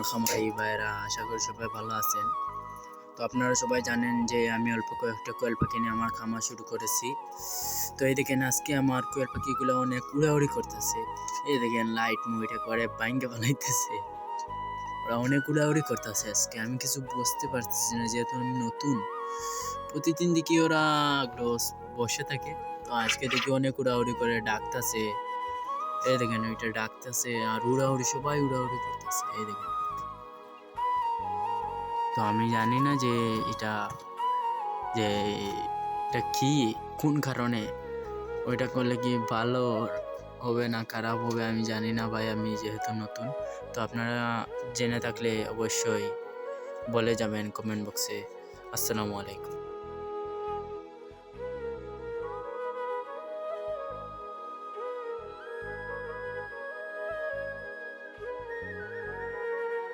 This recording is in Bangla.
খামারি ভাইয়েরা, আশা করি সবাই ভালো আছেন। তো আপনারা সবাই জানেন যে আমি অল্প কয়েকটা কোয়েল পাখি নিয়ে আমার খামার শুরু করেছি। তো এই দেখেন আজকে আমার কোয়েল পাখিগুলো অনেক উড়াউড়ি করতেছে। এই দেখেন লাইট মুইটা করে বাইঙ্গে বানাইতেছে। ওরা অনেক উড়াউড়ি করতেছে আজকে, আমি কিছু বুঝতে পারতেছি না যেহেতু আমি নতুন। প্রতিদিন দেখি ওরা বসে থাকে, তো আজকে দেখি অনেক উড়াউড়ি করে ডাকতেছে। এই দেখেন ওইটা ডাকতেছে আর উড়াউড়ি, সবাই উড়াউড়ি করতেছে। এই দেখেন, তো আমি জানি না যে এটা যে এটা কি, কোন কারণে ওইটা করলে কি ভালো হবে না খারাপ হবে আমি জানি না ভাই, আমি যেহেতু নতুন। তো আপনারা জেনে থাকলে অবশ্যই বলে যাবেন কমেন্ট বক্সে। আসসালামু আলাইকুম।